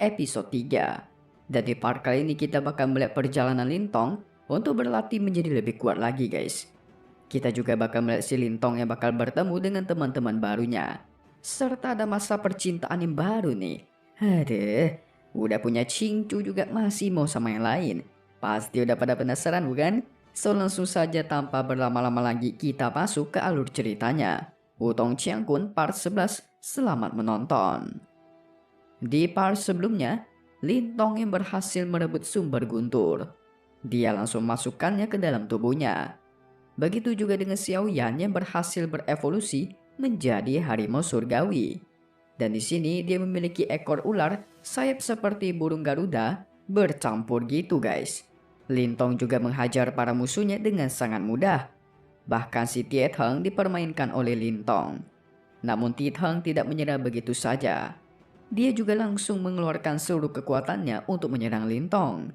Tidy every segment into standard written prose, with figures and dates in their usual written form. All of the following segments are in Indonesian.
episode 3. Dan di part kali ini kita bakal melihat perjalanan Lintong untuk berlatih menjadi lebih kuat lagi guys. Kita juga bakal melihat si Lintong yang bakal bertemu dengan teman-teman barunya. Serta ada masa percintaan yang baru nih. Aduh, udah punya Cingcu juga masih mau sama yang lain. Pasti udah pada penasaran bukan? So langsung saja tanpa berlama-lama lagi kita masuk ke alur ceritanya. Wutong Qiangkun part 11, selamat menonton. Di part sebelumnya, Lintong yang berhasil merebut sumber guntur. Dia langsung masukkannya ke dalam tubuhnya. Begitu juga dengan Xiao Yan yang berhasil berevolusi menjadi harimau surgawi. Dan di sini dia memiliki ekor ular sayap seperti burung Garuda bercampur gitu guys. Lintong juga menghajar para musuhnya dengan sangat mudah. Bahkan si Tie Teng dipermainkan oleh Lintong. Namun Tie Teng tidak menyerah begitu saja. Dia juga langsung mengeluarkan seluruh kekuatannya untuk menyerang Lintong.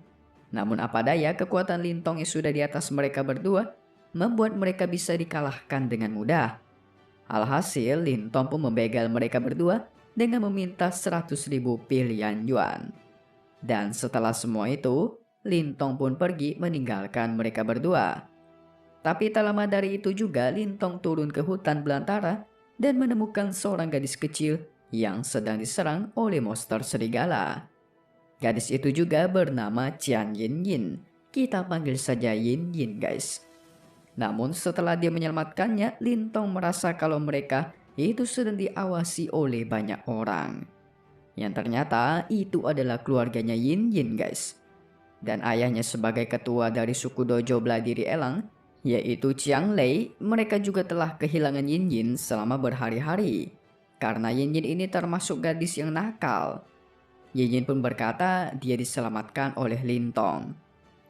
Namun apa daya kekuatan Lintong yang sudah di atas mereka berdua membuat mereka bisa dikalahkan dengan mudah. Alhasil Lintong pun membegal mereka berdua dengan meminta 100.000 pilihan yuan. Dan setelah semua itu, Lintong pun pergi meninggalkan mereka berdua. Tapi tak lama dari itu juga Lintong turun ke hutan belantara dan menemukan seorang gadis kecil yang sedang diserang oleh monster serigala. Gadis itu juga bernama Qian Yinyin. Kita panggil saja Yinyin guys. Namun setelah dia menyelamatkannya, Lintong merasa kalau mereka itu sedang diawasi oleh banyak orang. Yang ternyata itu adalah keluarganya Yinyin guys. Dan ayahnya sebagai ketua dari suku dojo Beladiri Elang, yaitu Chiang Lei, mereka juga telah kehilangan Yinyin selama berhari-hari. Karena Yinyin ini termasuk gadis yang nakal. Yinyin pun berkata dia diselamatkan oleh Lintong.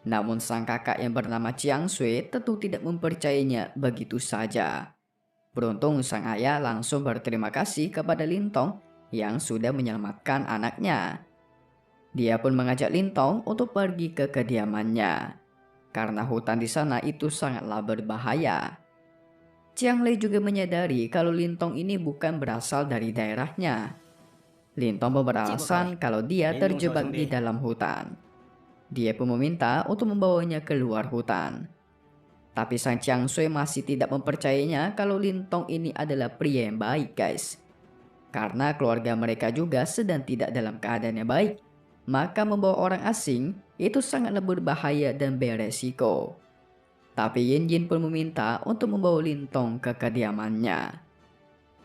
Namun sang kakak yang bernama Chiang Sui tentu tidak mempercayainya begitu saja. Beruntung sang ayah langsung berterima kasih kepada Lintong yang sudah menyelamatkan anaknya. Dia pun mengajak Lintong untuk pergi ke kediamannya. Karena hutan di sana itu sangatlah berbahaya. Chiang Lei juga menyadari kalau Lintong ini bukan berasal dari daerahnya. Lintong beralasan kalau dia terjebak di dalam hutan. Dia pun meminta untuk membawanya keluar hutan. Tapi sang Chiang Sui masih tidak mempercayainya kalau Lintong ini adalah pria yang baik guys. Karena keluarga mereka juga sedang tidak dalam keadaan yang baik. Maka membawa orang asing itu sangatlah berbahaya dan beresiko. Tapi Yinyin pun meminta untuk membawa Lintong ke kediamannya.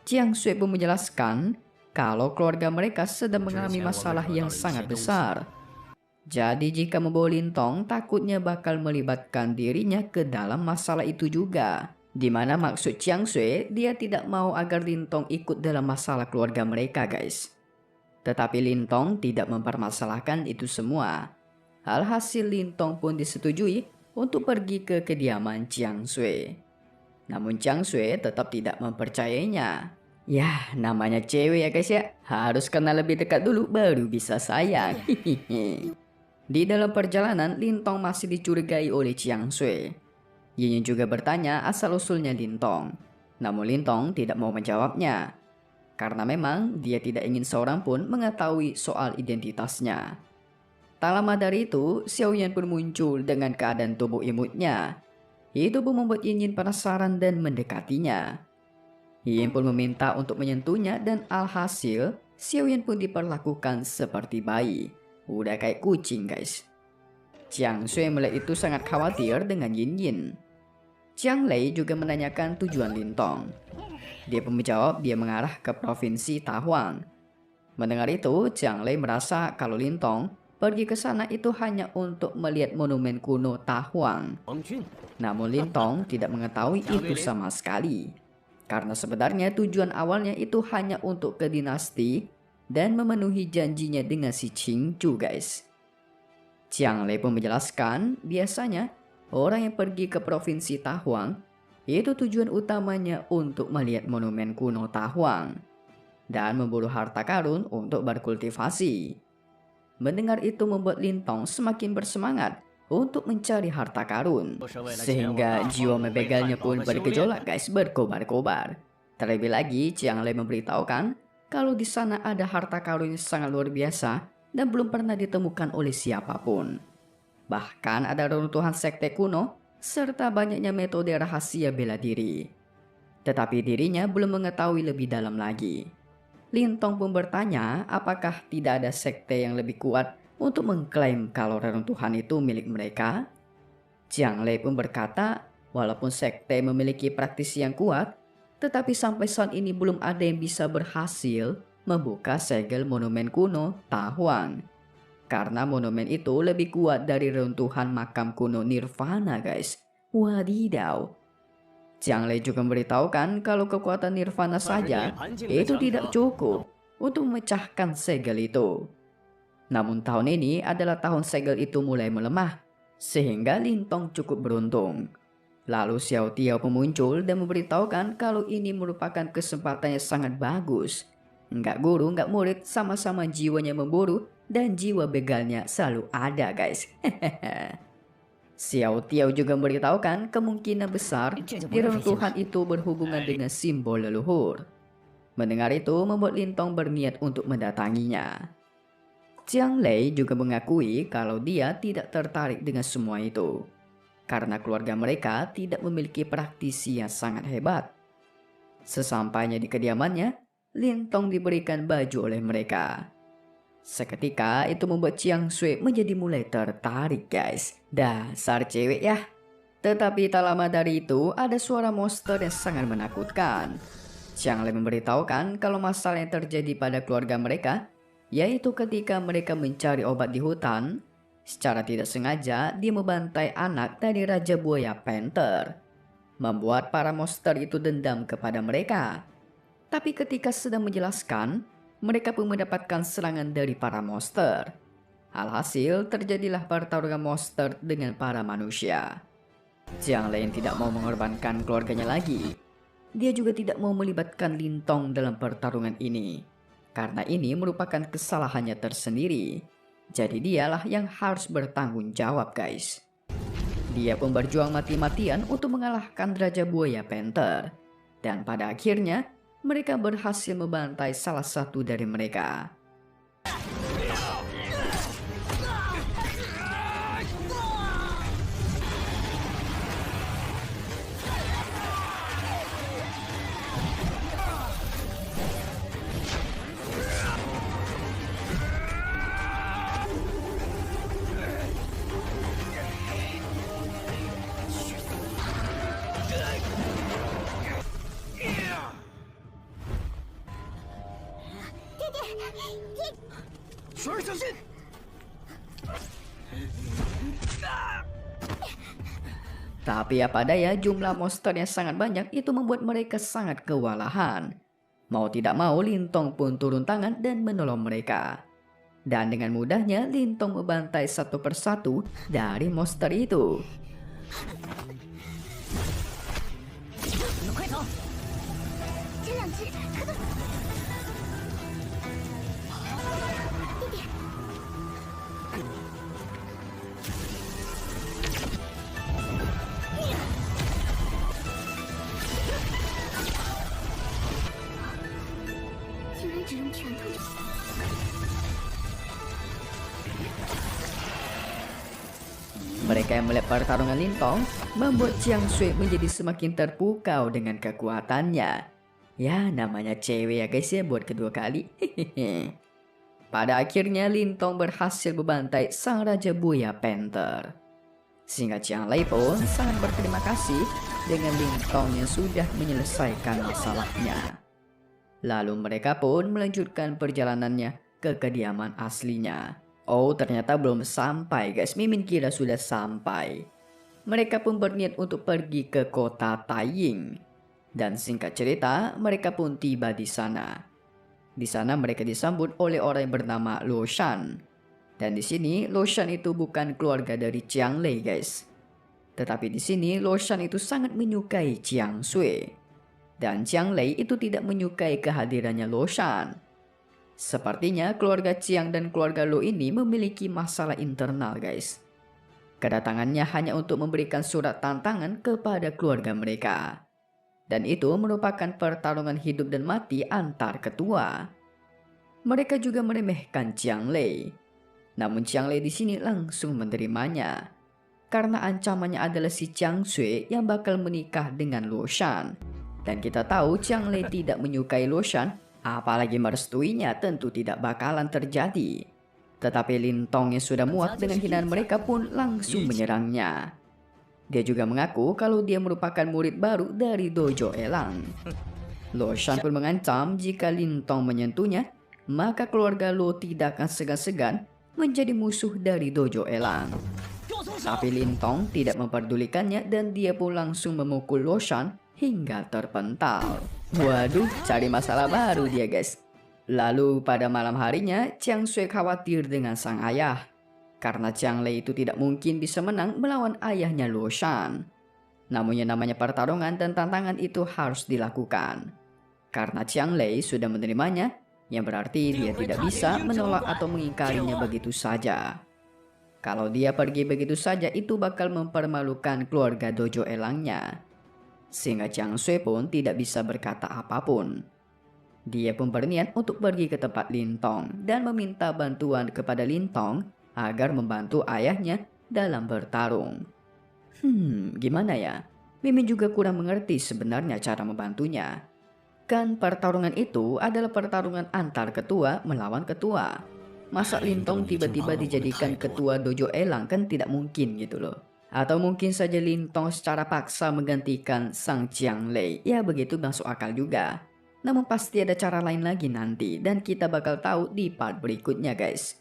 Chiang Sui pun menjelaskan kalau keluarga mereka sedang mengalami masalah yang sangat besar. Jadi jika membawa Lintong takutnya bakal melibatkan dirinya ke dalam masalah itu juga. Dimana maksud Chiang Sui dia tidak mau agar Lintong ikut dalam masalah keluarga mereka guys. Tetapi Lintong tidak mempermasalahkan itu semua. Alhasil Lintong pun disetujui untuk pergi ke kediaman Chiang Sui. Namun Chiang Sui tetap tidak mempercayainya. Ya, namanya cewek ya guys ya. Harus kenal lebih dekat dulu baru bisa sayang. Di dalam perjalanan, Lintong masih dicurigai oleh Chiang Sui. Yinyin juga bertanya asal-usulnya Lintong. Namun Lintong tidak mau menjawabnya. Karena memang dia tidak ingin seorang pun mengetahui soal identitasnya. Tak lama dari itu, Xiao Yan pun muncul dengan keadaan tubuh imutnya. Itu pun membuat Yinyin penasaran dan mendekatinya. Yinyin pun meminta untuk menyentuhnya dan alhasil, Xiao Yan pun diperlakukan seperti bayi. Udah kayak kucing guys. Chiang Sui melihat itu sangat khawatir dengan Yinyin. Chiang Lei juga menanyakan tujuan Lintong. Dia pun menjawab dia mengarah ke provinsi Tahuang. Mendengar itu, Chiang Lei merasa kalau Lintong pergi ke sana itu hanya untuk melihat monumen kuno Tahuang. Namun Lintong tidak mengetahui itu sama sekali. Karena sebenarnya tujuan awalnya itu hanya untuk ke dinasti dan memenuhi janjinya dengan si Qingju guys. Chiang Lei pun menjelaskan biasanya orang yang pergi ke provinsi Tahuang itu tujuan utamanya untuk melihat monumen kuno Tahuang dan memburu harta karun untuk berkultivasi. Mendengar itu membuat Lintong semakin bersemangat untuk mencari harta karun. Sehingga jiwa membegalnya pun bergejolak guys, berkobar-kobar. Terlebih lagi Chiang Lei memberitahukan kalau di sana ada harta karun yang sangat luar biasa dan belum pernah ditemukan oleh siapapun. Bahkan ada reruntuhan sekte kuno serta banyaknya metode rahasia bela diri. Tetapi dirinya belum mengetahui lebih dalam lagi. Lintong pun bertanya apakah tidak ada sekte yang lebih kuat untuk mengklaim kalau reruntuhan itu milik mereka. Jiang Lei pun berkata, walaupun sekte memiliki praktisi yang kuat, tetapi sampai saat ini belum ada yang bisa berhasil membuka segel monumen kuno Tahuang. Karena monumen itu lebih kuat dari reruntuhan makam kuno Nirvana, guys. Wadidaw. Jiang Lei juga memberitahukan kalau kekuatan Nirvana saja itu tidak cukup untuk memecahkan segel itu. Namun tahun ini adalah tahun segel itu mulai melemah, sehingga Lintong cukup beruntung. Lalu Xiao Tiao pun muncul dan memberitahukan kalau ini merupakan kesempatan yang sangat bagus. Nggak guru, nggak murid, sama-sama jiwanya memburu dan jiwa begalnya selalu ada, guys. Xiao Tiao juga memberitahukan kemungkinan besar reruntuhan itu berhubungan dengan simbol leluhur. Mendengar itu membuat Lintong berniat untuk mendatanginya. Jiang Lei juga mengakui kalau dia tidak tertarik dengan semua itu, karena keluarga mereka tidak memiliki praktisi yang sangat hebat. Sesampainya di kediamannya, Lintong diberikan baju oleh mereka. Seketika itu membuat Jiang Sui menjadi mulai tertarik, guys. Dasar cewek ya. Tetapi tak lama dari itu ada suara monster yang sangat menakutkan. Jiang Lei memberitahukan kalau masalah yang terjadi pada keluarga mereka, yaitu ketika mereka mencari obat di hutan, secara tidak sengaja dia membantai anak dari Raja Buaya Panther, membuat para monster itu dendam kepada mereka. Tapi ketika sedang menjelaskan, mereka pun mendapatkan serangan dari para monster. Alhasil terjadilah pertarungan monster dengan para manusia. Jiang Lei tidak mau mengorbankan keluarganya lagi. Dia juga tidak mau melibatkan Lintong dalam pertarungan ini, karena ini merupakan kesalahannya tersendiri. Jadi dialah yang harus bertanggung jawab, guys. Dia pun berjuang mati-matian untuk mengalahkan Raja Buaya Panther. Dan pada akhirnya, mereka berhasil membantai salah satu dari mereka. Tapi apa daya, jumlah monster yang sangat banyak itu membuat mereka sangat kewalahan. Mau tidak mau, Lintong pun turun tangan dan menolong mereka. Dan dengan mudahnya, Lintong membantai satu persatu dari monster itu. Mereka yang melihat pertarungan Lintong membuat Jiang Sui menjadi semakin terpukau dengan kekuatannya. Ya, namanya cewek ya guys ya, buat kedua kali. Pada akhirnya Lintong berhasil membantai sang Raja Buaya Panther. Sehingga Jiang Lei pun sangat berterima kasih dengan Lintong yang sudah menyelesaikan masalahnya. Lalu mereka pun melanjutkan perjalanannya ke kediaman aslinya. Oh, ternyata belum sampai guys. Mimin kira sudah sampai. Mereka pun berniat untuk pergi ke kota Taiying. Dan singkat cerita, mereka pun tiba di sana. Di sana mereka disambut oleh orang yang bernama Luo Shan. Dan di sini Luo Shan itu bukan keluarga dari Jiang Lei, guys. Tetapi di sini Luo Shan itu sangat menyukai Jiang Sui. Dan Jiang Lei itu tidak menyukai kehadirannya Luo Shan. Sepertinya keluarga Jiang dan keluarga Luo ini memiliki masalah internal, guys. Kedatangannya hanya untuk memberikan surat tantangan kepada keluarga mereka. Dan itu merupakan pertarungan hidup dan mati antar ketua. Mereka juga meremehkan Jiang Lei. Namun Chiang Lei di sini langsung menerimanya. Karena ancamannya adalah si Chiang Sui yang bakal menikah dengan Luo Shan. Dan kita tahu Chiang Lei tidak menyukai Luo Shan, apalagi merestuinya tentu tidak bakalan terjadi. Tetapi Lin Tong yang sudah muak dengan hinaan mereka pun langsung menyerangnya. Dia juga mengaku kalau dia merupakan murid baru dari dojo Elang. Luo Shan pun mengancam jika Lin Tong menyentuhnya, maka keluarga Luo tidak akan segan-segan menjadi musuh dari dojo Elang. Tapi Lin Tong tidak memperdulikannya dan dia pun langsung memukul Luo Shan hingga terpental. Waduh, cari masalah baru dia guys. Lalu pada malam harinya, Chiang Sui khawatir dengan sang ayah. Karena Chiang Lei itu tidak mungkin bisa menang melawan ayahnya Luo Shan. Namun yang namanya pertarungan dan tantangan itu harus dilakukan. Karena Chiang Lei sudah menerimanya, yang berarti dia tidak bisa menolak atau mengingkarinya begitu saja. Kalau dia pergi begitu saja itu bakal mempermalukan keluarga dojo Elangnya. Sehingga Chiang Sui pun tidak bisa berkata apapun. Dia pun berniat untuk pergi ke tempat Lin Tong dan meminta bantuan kepada Lin Tong agar membantu ayahnya dalam bertarung. Gimana ya? Mimin juga kurang mengerti sebenarnya cara membantunya. Kan pertarungan itu adalah pertarungan antar ketua melawan ketua. Masa Lin Tong tiba-tiba dijadikan ketua dojo Elang kan tidak mungkin gitu loh. Atau mungkin saja Lin Tong secara paksa menggantikan sang Chiang Lei. Ya begitu masuk akal juga. Namun pasti ada cara lain lagi nanti dan kita bakal tahu di part berikutnya guys.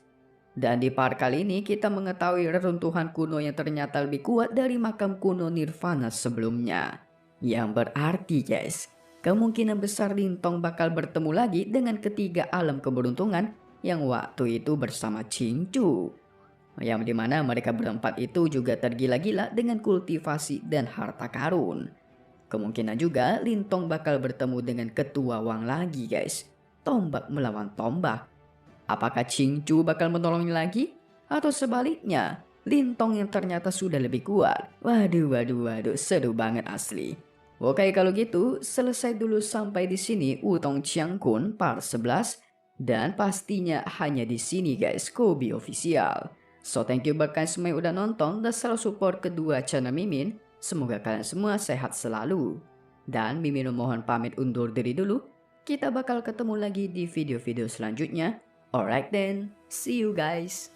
Dan di part kali ini kita mengetahui reruntuhan kuno yang ternyata lebih kuat dari makam kuno Nirvana sebelumnya. Yang berarti guys, kemungkinan besar Lin Tong bakal bertemu lagi dengan ketiga alam keberuntungan yang waktu itu bersama Ching Chu. Yang dimana mereka berempat itu juga tergila-gila dengan kultivasi dan harta karun. Kemungkinan juga Lin Tong bakal bertemu dengan ketua Wang lagi guys. Tombak melawan tombak. Apakah Ching Chu bakal menolongnya lagi? Atau sebaliknya, Lin Tong yang ternyata sudah lebih kuat? Waduh, seru banget asli. Oke kalau gitu, selesai dulu sampai di sini Wutong Chiang Kun part 11. Dan pastinya hanya di sini guys, Kobi Official. So thank you buat kalian semua yang udah nonton dan selalu support kedua channel Mimin. Semoga kalian semua sehat selalu. Dan Mimin mohon pamit undur diri dulu. Kita bakal ketemu lagi di video-video selanjutnya. Alright then, see you guys.